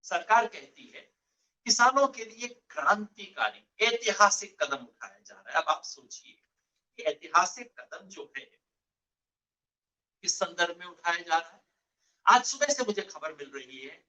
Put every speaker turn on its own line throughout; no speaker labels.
सरकार कहती है किसानों के लिए क्रांतिकारी ऐतिहासिक कदम उठाया जा रहा है। अब आप सोचिए कि ऐतिहासिक कदम जो है किस संदर्भ में उठाया जा रहा है। आज सुबह से मुझे खबर मिल रही है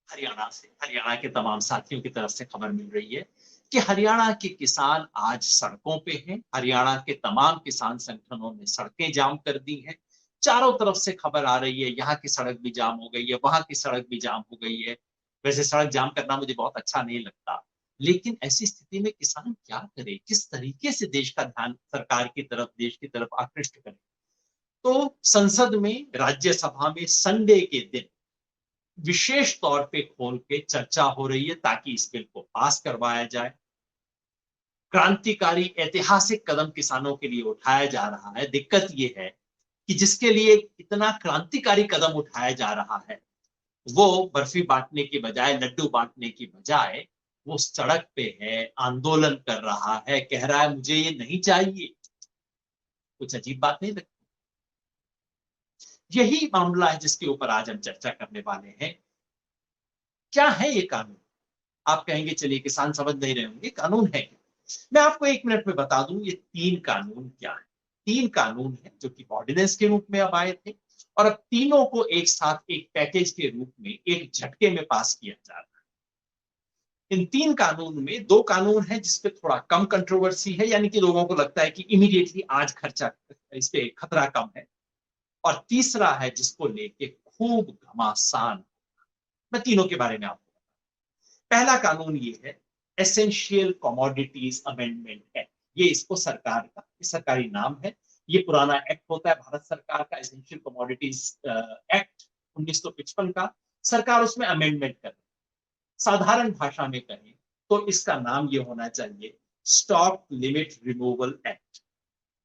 हरियाणा से, हरियाणा के तमाम साथियों की तरफ से खबर मिल रही है कि हरियाणा के किसान आज सड़कों पे हैं। हरियाणा के तमाम किसान संगठनों ने सड़कें जाम कर दी हैं। चारों तरफ से खबर आ रही है, यहाँ की सड़क भी जाम हो गई है, वहां की सड़क भी जाम हो गई है। वैसे सड़क जाम करना मुझे बहुत अच्छा नहीं लगता, लेकिन ऐसी स्थिति में किसान क्या करे, किस तरीके से देश का ध्यान सरकार की तरफ, देश की तरफ आकृष्ट करे। तो संसद में, राज्यसभा में संडे के दिन विशेष तौर पे खोल के चर्चा हो रही है ताकि इस बिल को पास करवाया जाए। क्रांतिकारी ऐतिहासिक कदम किसानों के लिए उठाया जा रहा है। दिक्कत यह है कि जिसके लिए इतना क्रांतिकारी कदम उठाया जा रहा है वो बर्फी बांटने की बजाय, लड्डू बांटने की बजाय वो सड़क पे है, आंदोलन कर रहा है, कह रहा है मुझे ये नहीं चाहिए। कुछ अजीब बात नहीं लगती? यही मामला है जिसके ऊपर आज हम चर्चा करने वाले हैं। क्या है ये कानून? आप कहेंगे चलिए किसान समझ नहीं रहे होंगे, कानून है क्या? मैं आपको 1 मिनट में बता दूं ये 3 कानून क्या है। 3 कानून है जो कि ऑर्डिनेंस के रूप में अब आए थे और अब तीनों को एक साथ एक पैकेज के रूप में एक झटके में पास किया जा रहा है। इन 3 कानून में 2 कानून है जिसपे थोड़ा कम कंट्रोवर्सी है, यानी कि लोगों को लगता है कि इमीडिएटली आज खर्चा, इस पे खतरा कम है। और तीसरा है जिसको लेके खूब घमासान। मैं तीनों के बारे में आपको, पहला कानून ये है एसेंशियल कमोडिटीज अमेंडमेंट एक्ट। ये इसको सरकार का सरकारी नाम है। ये पुराना एक्ट होता है भारत सरकार का, एसेंशियल कमोडिटीज एक्ट 1955 का। सरकार उसमें अमेंडमेंट कर रही है। साधारण भाषा में कहें तो इसका नाम ये होना चाहिए stock limit removal act.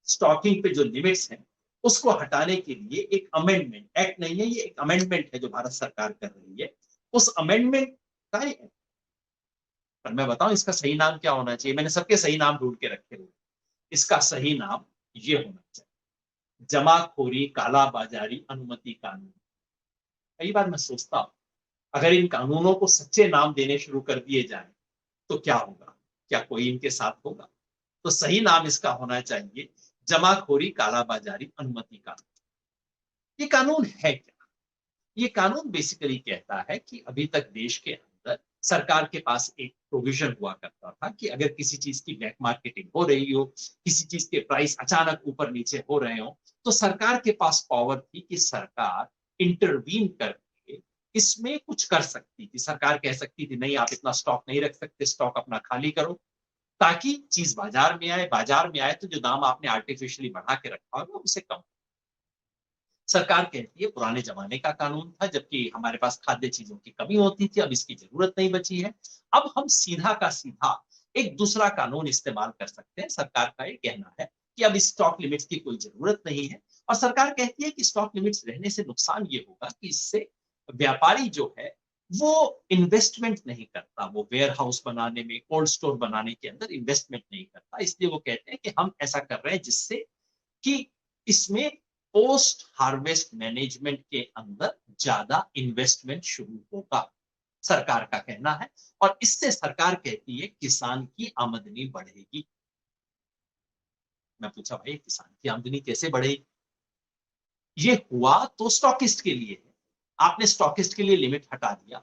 Stocking पे जो लिमिट्स हैं उसको हटाने के लिए एक अमेंडमेंट, एक्ट नहीं है ये, एक अमेंडमेंट है जो भारत सरकार कर रही है। उस अमेंडमेंट का, पर मैं बताऊं इसका सही नाम क्या होना चाहिए। मैंने सबके सही नाम ढूंढ के रखे हुए। इसका सही नाम ये होना चाहिए जमाखोरी कालाबाजारी अनुमति कानून। कई बार मैं सोचता हूं अगर इन कानूनों को सच्चे नाम देने शुरू कर दिए जाए तो क्या होगा, क्या कोई इनके साथ होगा? तो सही नाम इसका होना चाहिए जमाखोरी कालाबाजारी अनुमति कानून। ये कानून है क्या? ये कानून बेसिकली कहता है कि अभी तक देश के अंदर सरकार के पास एक प्रोविजन हुआ करता था कि अगर किसी चीज की ब्लैक मार्केटिंग हो रही हो, किसी चीज के प्राइस अचानक ऊपर नीचे हो रहे हो, तो सरकार के पास पावर थी कि सरकार इंटरवीन करके इसमें कुछ कर सकती थी। सरकार कह सकती थी नहीं आप इतना स्टॉक नहीं रख सकते, स्टॉक अपना खाली करो, ताकि चीज बाजार में आए। बाजार में आए तो जो दाम आपने आर्टिफिशियली बढ़ा के रखा होगा उसे कम। सरकार कहती है पुराने जमाने का कानून था, जबकि हमारे पास खाद्य चीजों की कमी होती थी, अब इसकी जरूरत नहीं बची है। अब हम सीधा का सीधा एक दूसरा कानून इस्तेमाल कर सकते हैं। सरकार का ये कहना है कि अब स्टॉक लिमिट्स की कोई जरूरत नहीं है। और सरकार कहती है कि स्टॉक लिमिट्स रहने से नुकसान ये होगा कि इससे व्यापारी जो है वो इन्वेस्टमेंट नहीं करता, वो वेयर हाउस बनाने में, कोल्ड स्टोर बनाने के अंदर इन्वेस्टमेंट नहीं करता। इसलिए वो कहते हैं कि हम ऐसा कर रहे हैं जिससे कि इसमें पोस्ट हार्वेस्ट मैनेजमेंट के अंदर ज्यादा इन्वेस्टमेंट शुरू होगा, सरकार का कहना है। और इससे सरकार कहती है किसान की आमदनी बढ़ेगी। मैं पूछा भाई किसान की आमदनी कैसे बढ़ेगी? ये हुआ तो स्टॉकिस्ट के लिए है, आपने स्टॉकिस्ट के लिए लिमिट हटा दिया,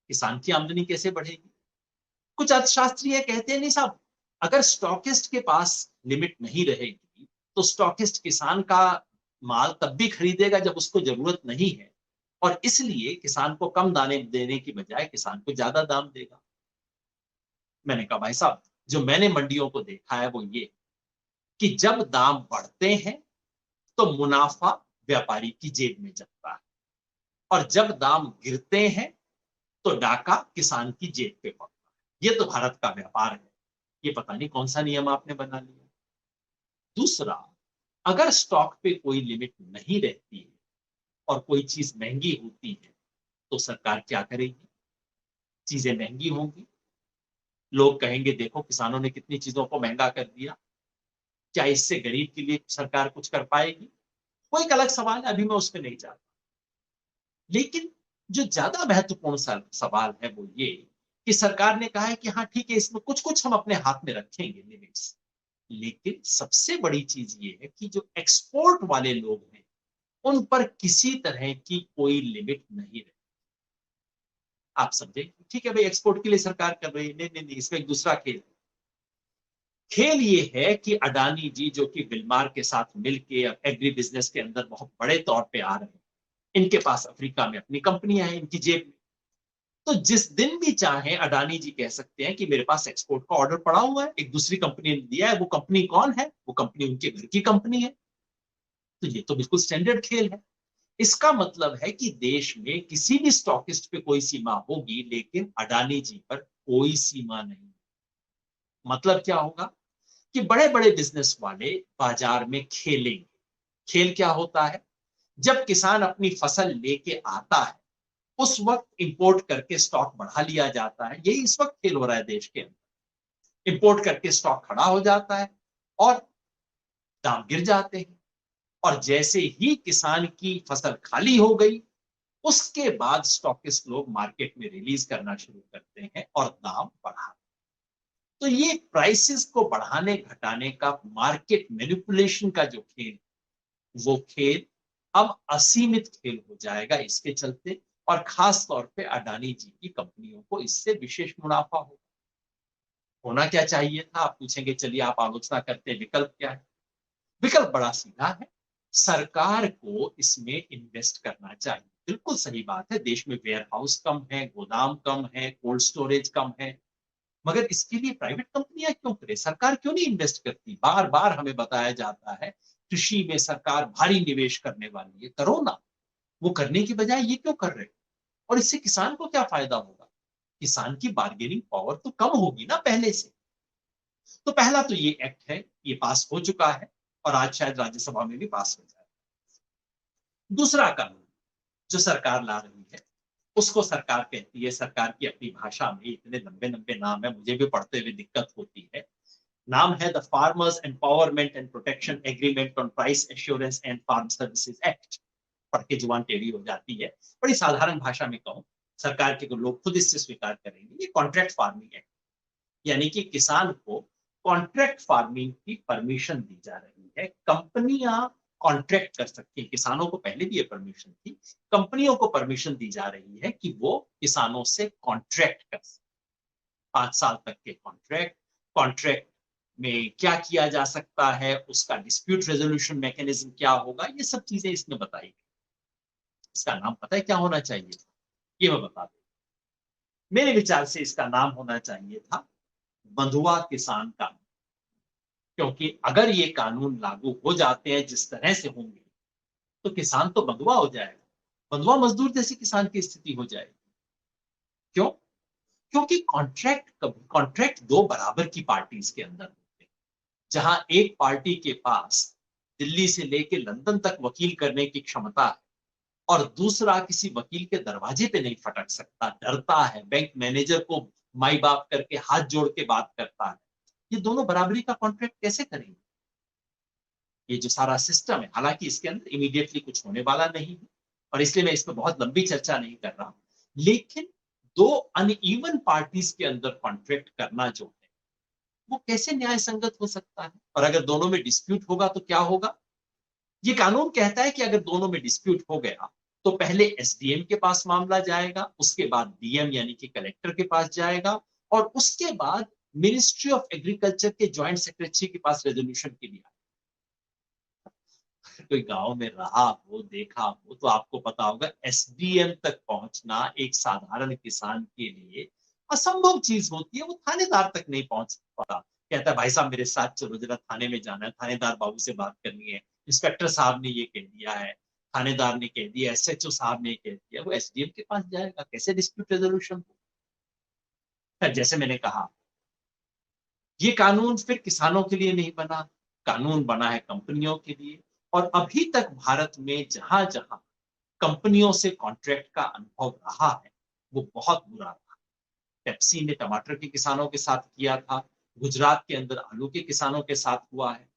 किसान की आमदनी कैसे बढ़ेगी? कुछ अर्थशास्त्री है कहते हैं नहीं साहब, अगर स्टॉकिस्ट के पास लिमिट नहीं रहेगी तो स्टॉकिस्ट किसान का माल तब भी खरीदेगा जब उसको जरूरत नहीं है, और इसलिए किसान को कम दाने देने की बजाय किसान को ज्यादा दाम देगा। मैंने कहा भाई साहब जो मैंने मंडियों को देखा है वो ये कि जब दाम बढ़ते हैं तो मुनाफा व्यापारी की जेब में जाता है, और जब दाम गिरते हैं तो डाका किसान की जेब पे पड़ता है। ये तो भारत का व्यापार है। ये पता नहीं कौन सा नियम आपने बना लिया। दूसरा, अगर स्टॉक पे कोई लिमिट नहीं रहती है और कोई चीज महंगी होती है तो सरकार क्या करेगी? चीजें महंगी होंगी, लोग कहेंगे देखो किसानों ने कितनी चीजों को महंगा कर दिया, क्या इससे गरीब के लिए सरकार कुछ कर पाएगी? वो एक अलग सवाल है, अभी मैं उस पर नहीं जाता। लेकिन जो ज्यादा महत्वपूर्ण सवाल है वो ये कि सरकार ने कहा है कि हाँ ठीक है, इसमें कुछ कुछ हम अपने हाथ में रखेंगे लिमिट्स, लेकिन सबसे बड़ी चीज ये है कि जो एक्सपोर्ट वाले लोग हैं उन पर किसी तरह की कोई लिमिट नहीं रहे। आप समझे? ठीक है भाई, एक्सपोर्ट के लिए सरकार कर रही है, नहीं नहीं नहीं, इसमें एक दूसरा खेल है। खेल ये है कि अडानी जी जो कि विलमार के साथ मिलके एग्री बिजनेस के अंदर बहुत बड़े तौर पे आ रहे हैं, इनके पास अफ्रीका में अपनी कंपनियां हैं इनकी जेब में, तो जिस दिन भी चाहे अडानी जी कह सकते हैं कि मेरे पास एक्सपोर्ट का ऑर्डर पड़ा हुआ है, एक दूसरी कंपनी ने दिया है, वो कंपनी कौन है? वो कंपनी उनके घर की कंपनी है। तो ये तो बिल्कुल स्टैंडर्ड खेल है। इसका मतलब है कि देश में किसी भी स्टॉकिस्ट पे कोई सीमा होगी, लेकिन अडानी जी पर कोई सीमा नहीं। मतलब क्या होगा कि बड़े बड़े बिजनेस वाले बाजार में खेलेंगे। खेल क्या होता है? जब किसान अपनी फसल लेके आता है उस वक्त इंपोर्ट करके स्टॉक बढ़ा लिया जाता है। यही इस वक्त खेल हो रहा है देश के अंदर। इंपोर्ट करके स्टॉक खड़ा हो जाता है और दाम गिर जाते हैं, और जैसे ही किसान की फसल खाली हो गई उसके बाद स्टॉकिस्ट लोग मार्केट में रिलीज करना शुरू करते हैं और दाम बढ़ा। तो ये प्राइसेस को बढ़ाने घटाने का मार्केट मैनिपुलेशन का जो खेल, वो खेल अब असीमित खेल हो जाएगा इसके चलते, और खास तौर पे अडानी जी की कंपनियों को इससे विशेष मुनाफा होगा। होना क्या चाहिए था? आप पूछेंगे, चलिए आप आलोचना करते हैं, विकल्प क्या है? विकल्प बड़ा सीधा है, सरकार को इसमें इन्वेस्ट करना चाहिए। बिल्कुल सही बात है, देश में वेयर हाउस कम है, गोदाम कम है, कोल्ड स्टोरेज कम है, मगर इसके लिए प्राइवेट कंपनियां क्यों करे? सरकार क्यों नहीं इन्वेस्ट करती? बार बार हमें बताया जाता है कृषि में सरकार भारी निवेश करने वाली है, करो ना। वो करने की बजाय ये क्यों कर रहे? और इससे किसान को क्या फायदा होगा? किसान की बार्गेनिंग पावर तो कम होगी ना पहले से। तो पहला तो ये एक्ट है, ये पास हो चुका है और आज शायद राज्यसभा में भी पास हो जाए। दूसरा कानून जो सरकार ला रही है उसको सरकार कहती है, सरकार की अपनी भाषा में इतने लंबे लंबे नाम है, मुझे भी पढ़ते हुए दिक्कत होती है। नाम है the farmers empowerment and protection agreement on price assurance and farm services act. पढ़ के जुबान टेढ़ी हो जाती है। बड़ी साधारण भाषा में कहूं, सरकार के लोग खुद इससे स्वीकार करेंगे, ये कॉन्ट्रैक्ट फार्मिंग एक्ट, यानी कि किसान को कॉन्ट्रैक्ट फार्मिंग की परमिशन दी जा रही है। कंपनियां कॉन्ट्रैक्ट कर सकती है, किसानों को पहले भी ये परमिशन थी, कंपनियों को परमिशन दी जा रही है कि वो किसानों से कॉन्ट्रैक्ट कर सकते। 5 साल तक के कॉन्ट्रैक्ट, कॉन्ट्रैक्ट में क्या किया जा सकता है, उसका डिस्प्यूट रेजोल्यूशन मैकेनिज्म क्या होगा, ये सब चीजें इसमें बताई गई। इसका नाम पता है क्या होना चाहिए? ये मैं बता दूं, मेरे विचार से इसका नाम होना चाहिए था बंधुआ किसान कानून। क्योंकि अगर ये कानून लागू हो जाते हैं जिस तरह से होंगे, तो किसान तो बंधुआ हो जाएगा, बंधुआ मजदूर जैसी किसान की स्थिति हो जाएगी। क्यों? क्योंकि कॉन्ट्रैक्ट दो बराबर की पार्टीज के अंदर होते हैं। जहां एक पार्टी के पास दिल्ली से लेके लंदन तक वकील करने की क्षमता है और दूसरा किसी वकील के दरवाजे पे नहीं फटक सकता, डरता है, बैंक मैनेजर को माई बाप करके हाथ जोड़ के बात करता है, ये दोनों बराबरी का कॉन्ट्रैक्ट कैसे करेंगे? ये जो सारा सिस्टम है, हालांकि इसके अंदर इमीडिएटली कुछ होने वाला नहीं है और इसलिए मैं इस पर बहुत लंबी चर्चा नहीं कर रहा, लेकिन दो अनइवन पार्टीज के अंदर कॉन्ट्रैक्ट करना जो है वो कैसे न्याय संगत हो सकता है? और अगर दोनों में डिस्प्यूट होगा तो क्या होगा? ये कानून कहता है कि अगर दोनों में डिस्प्यूट हो गया तो पहले एसडीएम के पास मामला जाएगा, उसके बाद डीएम यानी कि कलेक्टर के पास जाएगा, और उसके बाद मिनिस्ट्री ऑफ एग्रीकल्चर के ज्वाइंट सेक्रेटरी के पास रेजोल्यूशन के लिए। कोई गांव में रहा हो, देखा हो, तो आपको पता होगा एसडीएम तक पहुंचना एक साधारण किसान के लिए असंभव चीज होती है। वो थानेदार तक नहीं पहुंच पाता, कहता है भाई साहब मेरे साथ चलो, जरा थाने में जाना है, थानेदार बाबू से बात करनी है, इंस्पेक्टर साहब ने ये कह दिया है, थानेदार ने कह दिया, एसएचओ साहब ने कह दिया। वो एसडीएम के पास जाएगा, कैसे डिस्प्यूट रेजोल्यूशन हो? जैसे मैंने कहा, ये कानून फिर किसानों के लिए नहीं बना, कानून बना है कंपनियों के लिए। और अभी तक भारत में जहां जहां कंपनियों से कॉन्ट्रैक्ट का अनुभव रहा है वो बहुत बुरा रहा। पेप्सी ने टमाटर के किसानों के साथ किया था, गुजरात के अंदर आलू के किसानों के साथ हुआ है।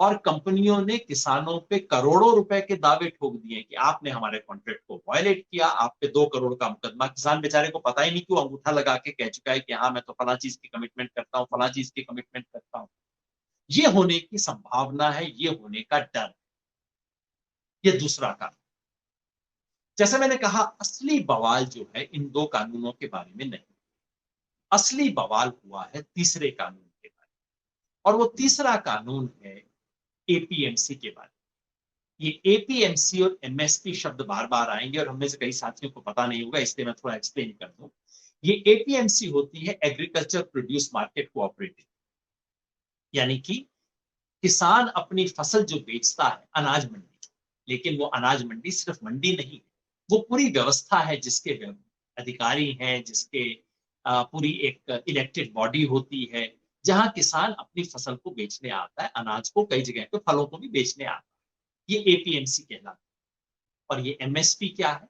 और कंपनियों ने किसानों पे करोड़ों रुपए के दावे ठोक दिए कि आपने हमारे कॉन्ट्रैक्ट को वायलेट किया, आप पे 2 करोड़ का मुकदमा। किसान बेचारे को पता ही नहीं क्यों अंगूठा लगा के कह चुका है कि हाँ मैं तो फला चीज की कमिटमेंट करता हूँ, फला चीज की कमिटमेंट करता हूँ। ये होने की संभावना है, ये होने का डर। ये दूसरा कारण। जैसे मैंने कहा, असली बवाल जो है इन 2 कानूनों के बारे में नहीं, असली बवाल हुआ है तीसरे कानून के बारे में। और वो तीसरा कानून है एपीएमसी के बारे में। ये एपीएमसी और एमएसपी शब्द बार बार आएंगे और हमें से कई साथियों को पता नहीं होगा, इसलिए मैं थोड़ा एक्सप्लेन कर दूं। ये एपीएमसी होती है एग्रीकल्चर प्रोड्यूस मार्केट कोऑपरेटिव, यानी कि किसान अपनी फसल जो बेचता है अनाज मंडी, लेकिन वो अनाज मंडी सिर्फ मंडी नहीं है, वो पूरी व्यवस्था है जिसके अधिकारी हैं, जिसके पूरी एक इलेक्टेड बॉडी होती है, जहां किसान अपनी फसल को बेचने आता है, अनाज को, कई जगह पे फलों को भी बेचने आता है। ये एपीएमसी कहलाता है। और ये एमएसपी क्या है?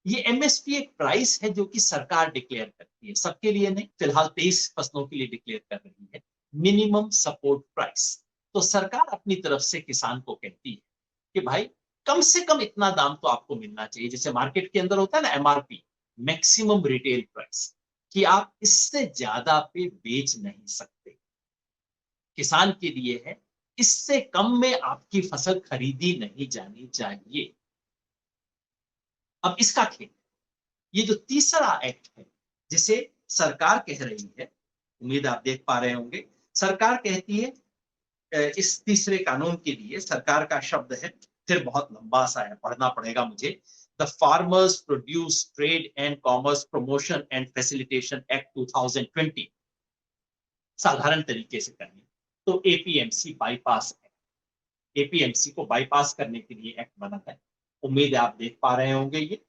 ये एमएसपी एक प्राइस है जो कि सरकार डिक्लेयर करती है, सबके लिए नहीं, फिलहाल 23 फसलों के लिए डिक्लेयर कर रही है, मिनिमम सपोर्ट प्राइस। तो सरकार अपनी तरफ से किसान को कहती है कि भाई कम से कम इतना दाम तो आपको मिलना चाहिए, जैसे मार्केट के अंदर होता है ना एमआरपी, मैक्सिमम रिटेल प्राइस, कि आप इससे ज्यादा पे बेच नहीं सकते। किसान के लिए है, इससे कम में आपकी फसल खरीदी नहीं जानी चाहिए। अब इसका खेल, ये जो तीसरा एक्ट है जिसे सरकार कह रही है, उम्मीद आप देख पा रहे होंगे, सरकार कहती है, इस तीसरे कानून के लिए सरकार का शब्द है, फिर बहुत लंबा सा है, पढ़ना पड़ेगा मुझे। The farmers produce trade and commerce promotion and facilitation act 2020, साधारण तरीके से करें तो एपीएमसी बाईपास है। एपीएमसी को बाईपास करने के लिए एक्ट बना है, उम्मीद है आप देख पा रहे होंगे। ये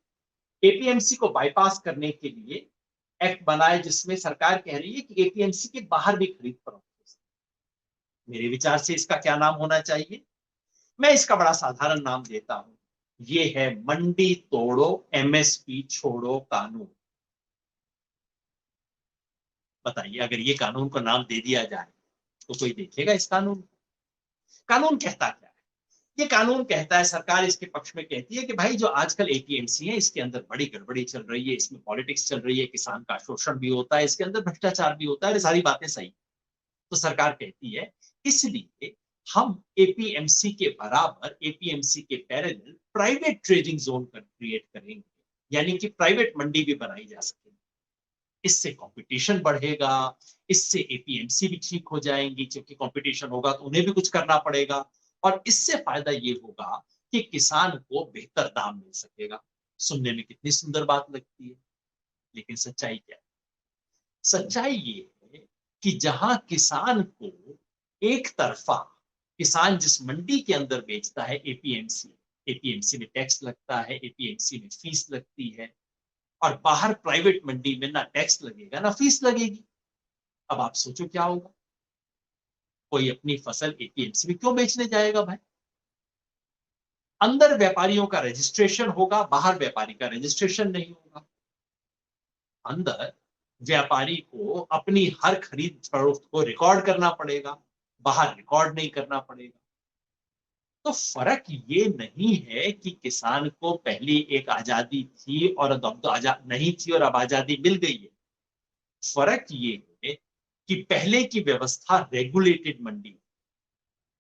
एपीएमसी को बाईपास करने के लिए एक्ट बना है, जिसमें सरकार कह रही है कि एपीएमसी के बाहर भी खरीद फरोख्त। मेरे विचार से इसका क्या नाम होना चाहिए? मैं इसका बड़ा साधारण नाम देता हूं, ये है मंडी तोड़ो एमएसपी छोड़ो कानून। बताइए, अगर ये कानून को नाम दे दिया जाए तो कोई देखेगा इस कानून? कानून कहता क्या है? ये कानून कहता है, सरकार इसके पक्ष में कहती है कि भाई जो आजकल एपीएमसी है इसके अंदर बड़ी गड़बड़ी चल रही है, इसमें पॉलिटिक्स चल रही है, किसान का शोषण भी होता है, इसके अंदर भ्रष्टाचार भी होता है, ये सारी बातें सही। तो सरकार कहती है इसलिए हम एपीएमसी के बराबर, एपीएमसी के parallel private trading zone create करेंगे, यानी कि प्राइवेट मंडी भी बनाई जा सकेगी। इससे कंपटीशन बढ़ेगा, इससे एपीएमसी भी ठीक हो जाएंगी, क्योंकि कंपटीशन होगा तो उन्हें भी कुछ करना पड़ेगा, और इससे फायदा ये होगा कि किसान को बेहतर दाम मिल सकेगा। सुनने में कितनी सुंदर बात लगती है, लेकिन सच्चाई क्या है? सच्चाई ये है कि जहां किसान को एक तरफा, किसान जिस मंडी के अंदर बेचता है एपीएमसी, एपीएमसी में टैक्स लगता है, एपीएमसी में फीस लगती है, और बाहर प्राइवेट मंडी में ना टैक्स लगेगा ना फीस लगेगी। अब आप सोचो क्या होगा? कोई अपनी फसल एपीएमसी में क्यों बेचने जाएगा भाई? अंदर व्यापारियों का रजिस्ट्रेशन होगा, बाहर व्यापारी का रजिस्ट्रेशन नहीं होगा। अंदर व्यापारी को अपनी हर खरीद फरोख्त को रिकॉर्ड करना पड़ेगा, बाहर रिकॉर्ड नहीं करना पड़ेगा। तो फर्क ये नहीं है कि किसान को पहले एक आजादी थी और अब तो आजाद नहीं थी और अब आजादी मिल गई है। फर्क ये है कि पहले की व्यवस्था रेगुलेटेड मंडी,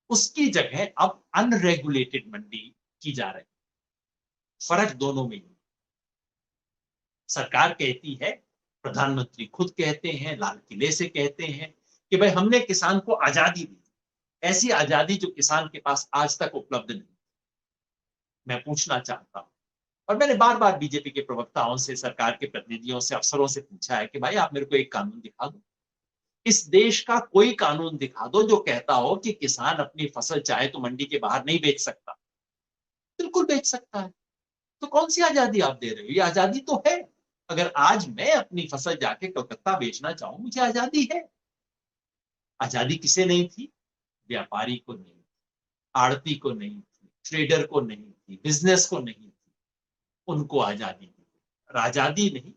उसकी जगह अब अनरेगुलेटेड मंडी की जा रही है। फर्क दोनों में ही। सरकार कहती है, प्रधानमंत्री खुद कहते हैं, लाल किले से कहते हैं कि भाई हमने किसान को आजादी दी, ऐसी आजादी जो किसान के पास आज तक उपलब्ध नहीं। मैं पूछना चाहता हूं, और मैंने बार बार बीजेपी के प्रवक्ताओं से, सरकार के प्रतिनिधियों से, अफसरों से पूछा है कि भाई आप मेरे को एक कानून दिखा दो, इस देश का कोई कानून दिखा दो जो कहता हो कि किसान अपनी फसल चाहे तो मंडी के बाहर नहीं बेच सकता। बिल्कुल बेच सकता है। तो कौन सी आजादी आप दे रहे हो? ये आजादी तो है। अगर आज मैं अपनी फसल जाके कलकत्ता बेचना चाहूं, मुझे आजादी है। आजादी किसे नहीं थी? व्यापारी को नहीं थी, आड़ती को नहीं थी, ट्रेडर को नहीं थी, बिजनेस को नहीं थी। उनको आजादी दी, आजादी नहीं,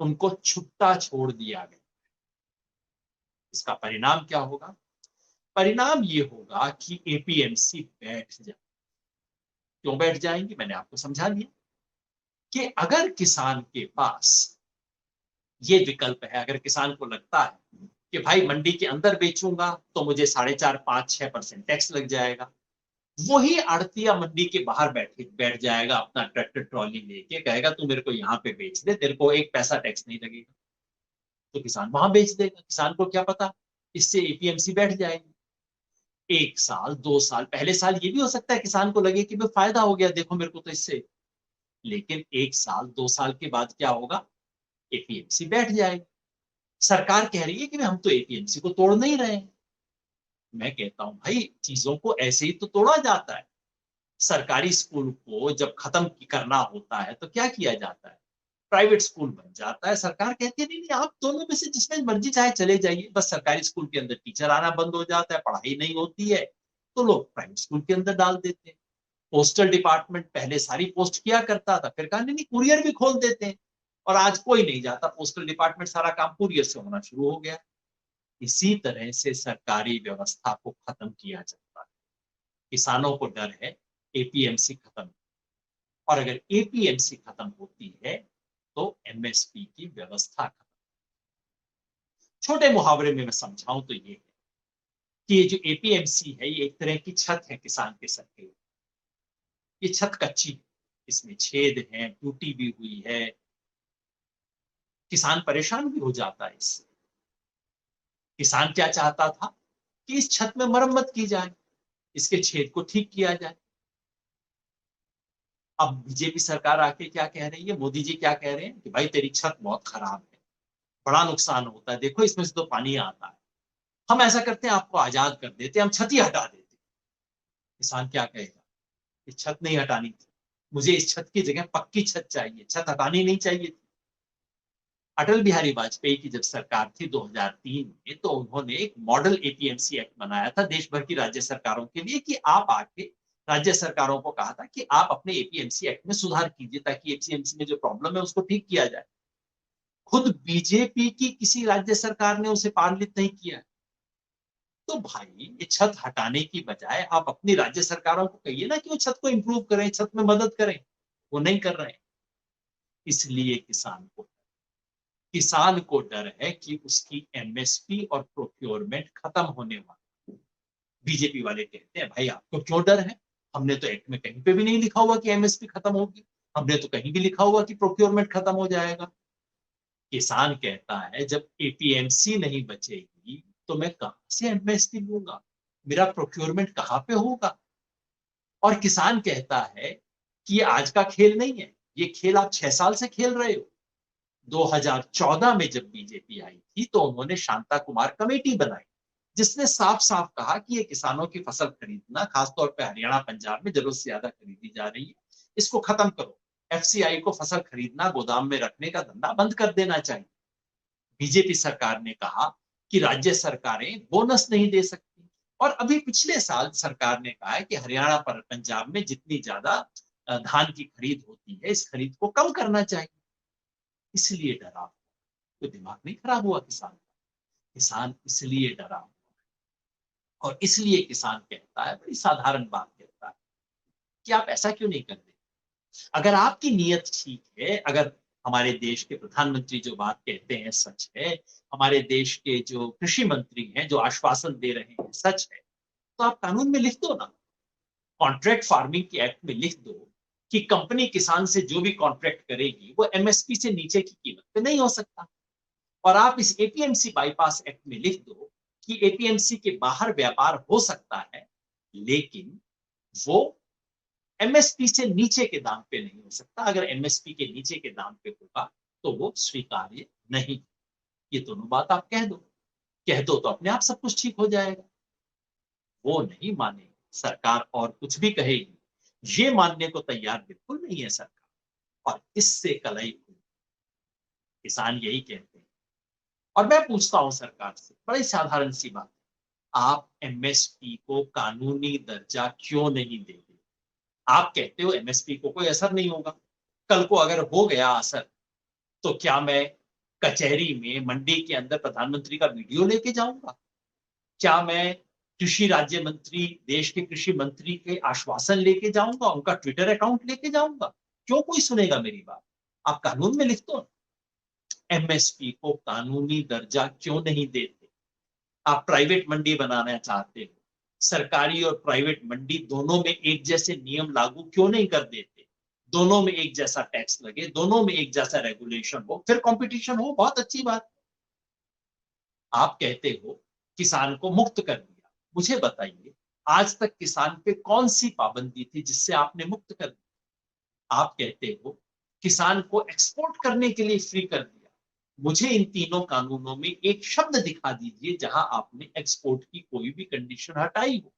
उनको छुट्टा छोड़ दिया गया। इसका परिणाम क्या होगा? परिणाम ये होगा कि एपीएमसी बैठ जाए। क्यों बैठ जाएंगे, मैंने आपको समझा दिया कि अगर किसान के पास ये विकल्प है, अगर किसान को लगता है कि भाई मंडी के अंदर बेचूंगा तो मुझे 4.5-5-6% टैक्स लग जाएगा, वही आड़तिया मंडी के बाहर बैठ जाएगा अपना ट्रैक्टर ट्रॉली लेके, कहेगा तू मेरे को यहाँ पे बेच दे, तेरे को 1 पैसा टैक्स नहीं लगेगा, तो किसान वहां बेच देगा। किसान को क्या पता, इससे एपीएमसी बैठ जाएगी। 1 साल 2 साल, पहले साल ये भी हो सकता है किसान को लगे कि भाई फायदा हो गया, देखो मेरे को तो इससे, लेकिन 1 साल 2 साल के बाद क्या होगा, एपीएमसी बैठ जाएगी। सरकार कह रही है कि हम तो एपीएमसी को तोड़ नहीं रहे हैं। मैं कहता हूं भाई चीजों को ऐसे ही तो तोड़ा जाता है। सरकारी स्कूल को जब खत्म करना होता है तो क्या किया जाता है, प्राइवेट स्कूल बन जाता है। सरकार कहती है नहीं नहीं, आप दोनों में से जिसमें मर्जी चाहे चले जाइए, बस सरकारी स्कूल के अंदर टीचर आना बंद हो जाता है, पढ़ाई नहीं होती है, तो लोग प्राइवेट स्कूल के अंदर डाल देते हैं। पोस्टल डिपार्टमेंट पहले सारी पोस्ट किया करता था, फिर कहा नहीं नहीं कुरियर भी खोल देते हैं, और आज कोई नहीं जाता पोस्टल डिपार्टमेंट, सारा काम कुरियर से होना शुरू हो गया। इसी तरह से सरकारी व्यवस्था को खत्म किया जाता है। किसानों को डर है एपीएमसी खत्म, और अगर एपीएमसी खत्म होती है तो एमएसपी की व्यवस्था खत्म। छोटे मुहावरे में मैं समझाऊं तो ये है कि ये जो एपीएमसी है ये एक तरह की छत है किसान के सर के। ये छत कच्ची है, इसमें छेद है, टूटी भी हुई है, किसान परेशान भी हो जाता है इससे। किसान क्या चाहता था कि इस छत में मरम्मत की जाए, इसके छेद को ठीक किया जाए। अब बीजेपी सरकार आके क्या कह रही है, मोदी जी क्या कह रहे हैं कि भाई तेरी छत बहुत खराब है, बड़ा नुकसान होता है, देखो इसमें से तो पानी आता है, हम ऐसा करते हैं आपको आजाद कर देते हैं, हम छत ही हटा देते हैं। किसान क्या कहेगा, ये छत नहीं हटानी थी, मुझे इस छत की जगह पक्की छत चाहिए, छत हटानी नहीं चाहिए थी। अटल बिहारी वाजपेयी की जब सरकार थी 2003 में, तो उन्होंने एक मॉडल एपीएमसी एक्ट बनाया था देश भर की राज्य सरकारों के लिए, कि आप आके राज्य सरकारों को कहा था कि आप अपने एपीएमसी एक्ट में सुधार कीजिए ताकि एपीएमसी में जो प्रॉब्लम है उसको ठीक किया जाए। खुद बीजेपी की किसी राज्य सरकार ने उसे पारित नहीं किया। तो भाई ये छत हटाने की बजाय आप अपनी राज्य सरकारों को कहिए ना कि वो छत को इंप्रूव करें, छत में मदद करें, वो नहीं कर रहे हैं। इसलिए किसान को डर है कि उसकी एमएसपी और प्रोक्योरमेंट खत्म होने वाला। बीजेपी वाले कहते हैं भाई आपको क्यों डर है, हमने तो एक्ट में कहीं पे भी नहीं लिखा हुआ कि एमएसपी खत्म होगी, हमने तो कहीं भी लिखा हुआ कि प्रोक्योरमेंट खत्म हो जाएगा। किसान कहता है जब एपीएमसी नहीं बचेगी तो मैं कहां से एमएसपी लूंगा, मेरा प्रोक्योरमेंट कहां पे होगा। और किसान कहता है कि ये आज का खेल नहीं है, ये खेल आप 6 साल से खेल रहे हो। 2014 में जब बीजेपी आई थी तो उन्होंने शांता कुमार कमेटी बनाई, जिसने साफ साफ कहा कि ये किसानों की फसल खरीदना, खासतौर पर हरियाणा पंजाब में जरूरत से ज्यादा खरीदी जा रही है, इसको खत्म करो। एफसीआई को फसल खरीदना, गोदाम में रखने का धंधा बंद कर देना चाहिए। बीजेपी सरकार ने कहा कि राज्य सरकारें बोनस नहीं दे सकती, और अभी पिछले साल सरकार ने कहा है कि हरियाणा पर पंजाब में जितनी ज्यादा धान की खरीद होती है, इस खरीद को कम करना चाहिए। इसलिए डरा, तो दिमाग नहीं खराब हुआ किसान का, किसान इसलिए डरा हुआ। और इसलिए किसान कहता है, बड़ी साधारण बात कहता है कि आप ऐसा क्यों नहीं करते। अगर आपकी नीयत ठीक है, अगर हमारे देश के प्रधानमंत्री जो बात कहते हैं सच है, हमारे देश के जो कृषि मंत्री हैं जो आश्वासन दे रहे हैं सच है, तो आप कानून में लिख दो ना, कॉन्ट्रैक्ट फार्मिंग के एक्ट में लिख दो कि कंपनी किसान से जो भी कॉन्ट्रैक्ट करेगी वो एमएसपी से नीचे की कीमत पे नहीं हो सकता। और आप इस एपीएमसी बाईपास एक्ट में लिख दो कि एपीएमसी के बाहर व्यापार हो सकता है, लेकिन वो एमएसपी से नीचे के दाम पे नहीं हो सकता। अगर एमएसपी के नीचे के दाम पे होगा तो वो स्वीकार्य नहीं। ये दोनों बात आप कह दो तो अपने आप सब कुछ ठीक हो जाएगा। वो नहीं माने, सरकार और कुछ भी कहेगी, ये मानने को तैयार बिल्कुल नहीं है सरकार, और इससे कलई हुई। किसान यही कहते हैं। और मैं पूछता हूं सरकार से, बड़ी साधारण सी बात, आप एमएसपी को कानूनी दर्जा क्यों नहीं देते। आप कहते हो एमएसपी को कोई असर नहीं होगा, कल को अगर हो गया असर तो क्या मैं कचहरी में मंडी के अंदर प्रधानमंत्री का वीडियो लेके जाऊंगा, क्या मैं कृषि राज्य मंत्री, देश के कृषि मंत्री के आश्वासन लेके जाऊंगा, उनका ट्विटर अकाउंट लेके जाऊंगा? क्यों कोई सुनेगा मेरी बात? आप कानून में लिख दो। एमएसपी को कानूनी दर्जा क्यों नहीं देते? आप प्राइवेट मंडी बनाना चाहते हो, सरकारी और प्राइवेट मंडी दोनों में एक जैसे नियम लागू क्यों नहीं कर देते? दोनों में एक जैसा टैक्स लगे, दोनों में एक जैसा रेगुलेशन हो, फिर कंपटीशन हो, बहुत अच्छी बात। आप कहते हो किसान को मुक्त कर दिया, मुझे बताइए आज तक किसान पे कौन सी पाबंदी थी जिससे आपने मुक्त कर दिया? आप कहते हो किसान को एक्सपोर्ट करने के लिए फ्री कर दिया, मुझे इन तीनों कानूनों में एक शब्द दिखा दीजिए जहां आपने एक्सपोर्ट की कोई भी कंडीशन हटाई हो।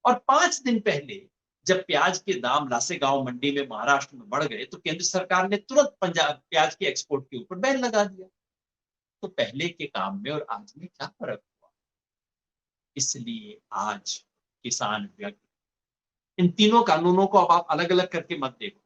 और 5 दिन पहले जब प्याज के दाम लासेगांव मंडी में महाराष्ट्र में बढ़ गए तो केंद्र सरकार ने तुरंत पंजाब प्याज के एक्सपोर्ट के ऊपर बैन लगा दिया। तो पहले के काम में और आज में क्या फर्क हुआ? इसलिए आज किसान व्यक्ति, इन तीनों कानूनों को अब आप अलग अलग करके मत देखो।